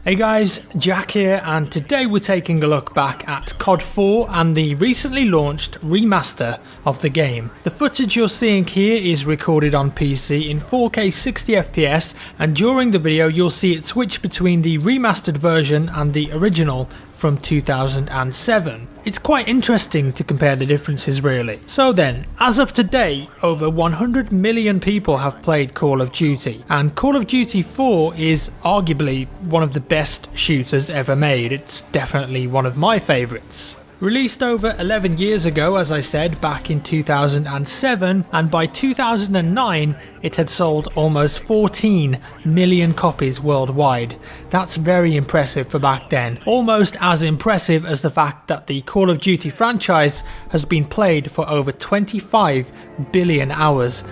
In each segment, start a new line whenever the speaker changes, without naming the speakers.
Hey guys, Jack here, and today we're taking a look back at COD4 and the recently launched remaster of the game. The footage you're seeing here is recorded on PC in 4K 60fps, and during the video you'll see it switch between the remastered version and the original from 2007. It's quite interesting to compare the differences really. So then, as of today, over 100 million people have played Call of Duty, and Call of Duty 4 is arguably one of the best shooters ever made. It's definitely one of my favourites. Released over 11 years ago, as I said, back in 2007, and by 2009 it had sold almost 14 million copies worldwide. That's very impressive for back then. Almost as impressive as the fact that the Call of Duty franchise has been played for over 25 billion hours.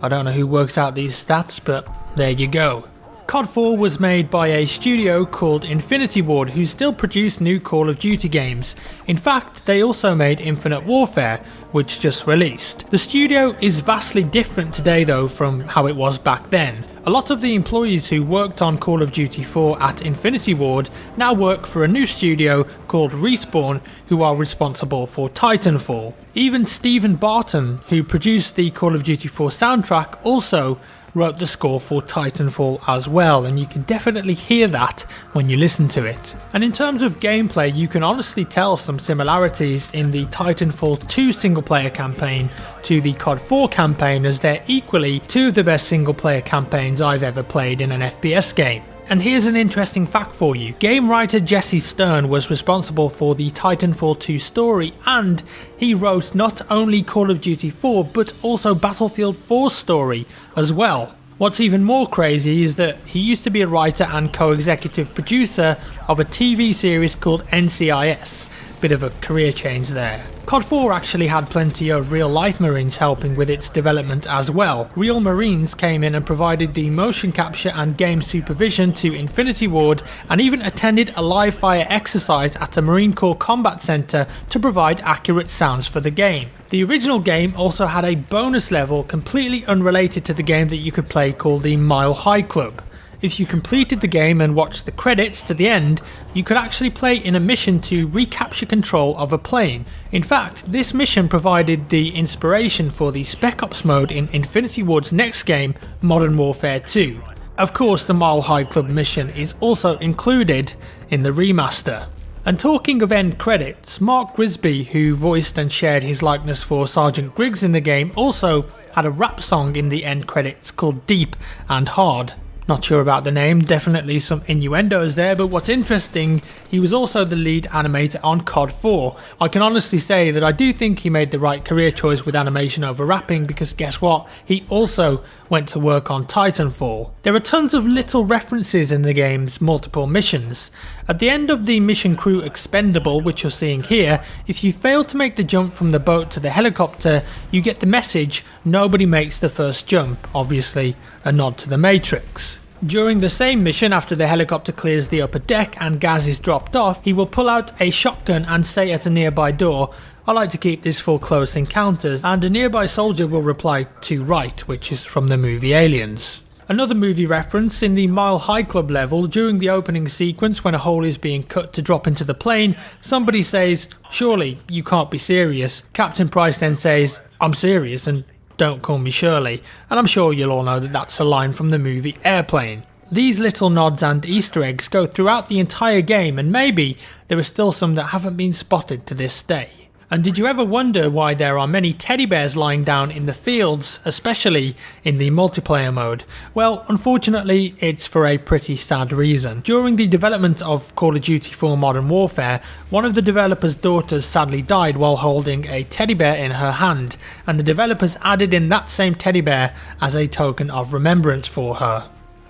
I don't know who works out these stats, but there you go. COD4 was made by a studio called Infinity Ward, who still produce new Call of Duty games. In fact, they also made Infinite Warfare, which just released. The studio is vastly different today though from how it was back then. A lot of the employees who worked on Call of Duty 4 at Infinity Ward now work for a new studio called Respawn, who are responsible for Titanfall. Even Stephen Barton, who produced the Call of Duty 4 soundtrack, also wrote the score for Titanfall as well, and you can definitely hear that when you listen to it. And in terms of gameplay, you can honestly tell some similarities in the Titanfall 2 single player campaign to the COD 4 campaign, as they're equally two of the best single player campaigns I've ever played in an FPS game. And here's an interesting fact for you. Game writer Jesse Stern was responsible for the Titanfall 2 story, and he wrote not only Call of Duty 4 but also Battlefield 4's story as well. What's even more crazy is that he used to be a writer and co-executive producer of a TV series called NCIS. Bit of a career change there. COD4 actually had plenty of real life Marines helping with its development as well. Real Marines came in and provided the motion capture and game supervision to Infinity Ward, and even attended a live fire exercise at a Marine Corps combat centre to provide accurate sounds for the game. The original game also had a bonus level completely unrelated to the game that you could play called the Mile High Club. If you completed the game and watched the credits to the end, you could actually play in a mission to recapture control of a plane. In fact, this mission provided the inspiration for the Spec Ops mode in Infinity Ward's next game, Modern Warfare 2. Of course, the Mile High Club mission is also included in the remaster. And talking of end credits, Mark Grisby, who voiced and shared his likeness for Sergeant Griggs in the game, also had a rap song in the end credits called Deep and Hard. Not sure about the name, definitely some innuendos there, but what's interesting, he was also the lead animator on COD 4. I can honestly say that I do think he made the right career choice with animation over rapping, because guess what, he also went to work on Titanfall. There are tons of little references in the game's multiple missions. At the end of the Mission Crew Expendable, which you're seeing here, if you fail to make the jump from the boat to the helicopter, you get the message, "Nobody makes the first jump," obviously a nod to the Matrix. During the same mission, after the helicopter clears the upper deck and gas is dropped off, he will pull out a shotgun and say at a nearby door, "I like to keep this for close encounters," and a nearby soldier will reply, "To right," which is from the movie Aliens. Another movie reference, in the Mile High Club level, during the opening sequence when a hole is being cut to drop into the plane, somebody says, "Surely, you can't be serious." Captain Price then says, "I'm serious, and don't call me Shirley," and I'm sure you'll all know that that's a line from the movie Airplane. These little nods and Easter eggs go throughout the entire game, and maybe there are still some that haven't been spotted to this day. And did you ever wonder why there are many teddy bears lying down in the fields, especially in the multiplayer mode? Well, unfortunately, it's for a pretty sad reason. During the development of Call of Duty 4 Modern Warfare, one of the developers' daughters sadly died while holding a teddy bear in her hand, and the developers added in that same teddy bear as a token of remembrance for her.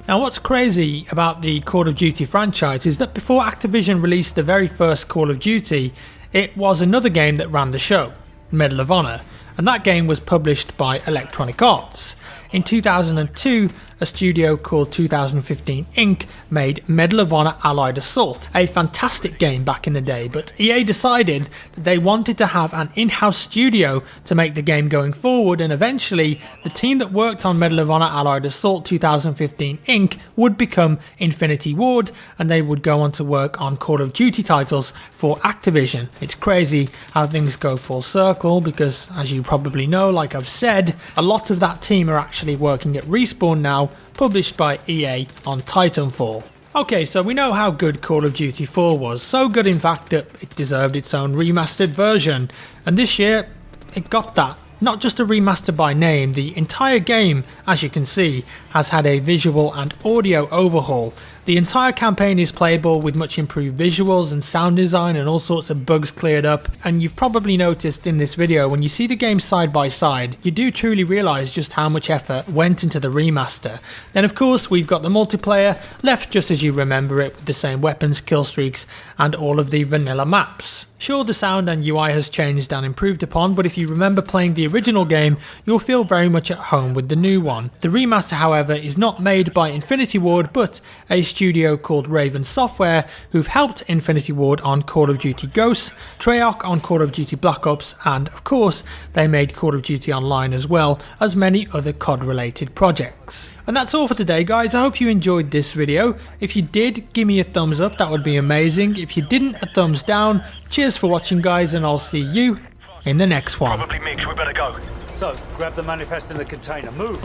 Now, what's crazy about the Call of Duty franchise is that before Activision released the very first Call of Duty, it was another game that ran the show, Medal of Honor, and that game was published by Electronic Arts. In 2002, a studio called 2015 Inc. made Medal of Honor Allied Assault, a fantastic game back in the day, but EA decided that they wanted to have an in-house studio to make the game going forward, and eventually the team that worked on Medal of Honor Allied Assault 2015 Inc. would become Infinity Ward, and they would go on to work on Call of Duty titles for Activision. It's crazy how things go full circle because, as you probably know, like I've said, a lot of that team are actually working at Respawn now, published by EA on Titanfall. Okay, so we know how good Call of Duty 4 was, so good in fact that it deserved its own remastered version, and this year it got that. Not just a remaster by name, the entire game, as you can see, has had a visual and audio overhaul. The entire campaign is playable with much improved visuals and sound design and all sorts of bugs cleared up, and you've probably noticed in this video when you see the game side by side, you do truly realise just how much effort went into the remaster. Then of course we've got the multiplayer, left just as you remember it with the same weapons, kill streaks and all of the vanilla maps. Sure, the sound and UI has changed and improved upon, but if you remember playing the original game, you'll feel very much at home with the new one. The remaster, however, is not made by Infinity Ward, but a studio called Raven Software, who've helped Infinity Ward on Call of Duty Ghosts, Treyarch on Call of Duty Black Ops, and of course, they made Call of Duty Online as well as many other COD related projects. And that's all for today, guys. I hope you enjoyed this video. If you did, give me a thumbs up, that would be amazing. If you didn't, a thumbs down. Cheers for watching, guys, and I'll see you in the next one.
Probably Mitch, we better go.
So, grab the manifest in the container. Move!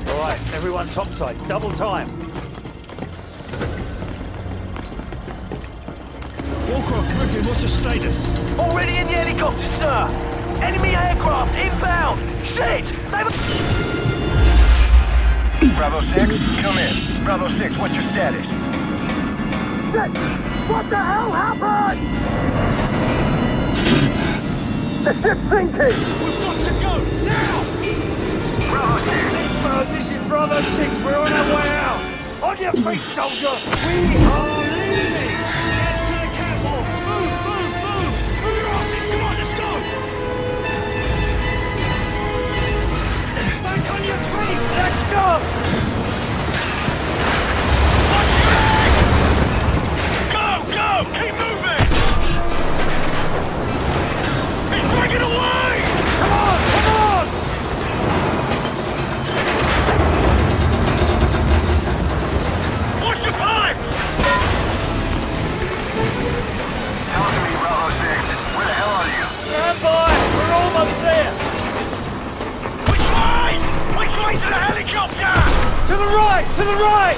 Alright, everyone topside. Double time.
Warcraft Griffin, what's your status?
Already in the helicopter, sir. Enemy aircraft inbound. Shit! They Bravo 6, come in. Bravo 6, what's your status? Shit! What the hell happened? The ship's sinking!
We've got to go, now!
Bravo 6!
This is Bravo 6. We're on our way out. On your feet, soldier. We are leaving.
Get to the catwalks! Move, move, move! Move your asses! Come on, let's go! Back on your feet!
Let's go.
Go! Keep moving! He's breaking away!
Come on, come on.
Watch the pipe! Talk to me, Bravo 6. Where the hell are you?
Stand by. We're almost there.
Which way? Which way to the helicopter?
To the right, to the right.